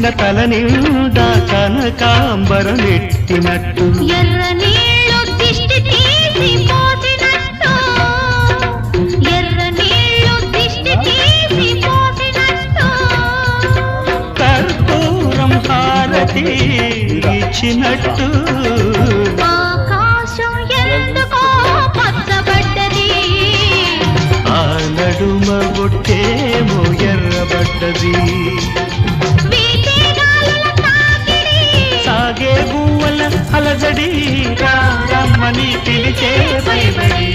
ఎత్తిన తల నిండా కనకాంబరం ఎట్టినట్టు ఎర్ర నీళ్ళు దిష్టి తీసి పోసినట్టు ఎర్ర నీళ్ళు దిష్టి తీసి పోసినట్టు కర్పూరం హారతి ఇచ్చినట్టు ఆకాశం ఎందుకో పచ్చబడ్డది ఆ నడుమ బొట్టేమో ఎర్రబడ్డది వీచే గాలుల తాకిడి సాగే గువ్వల అలజడి రమ్మని పిలిచే భయపడి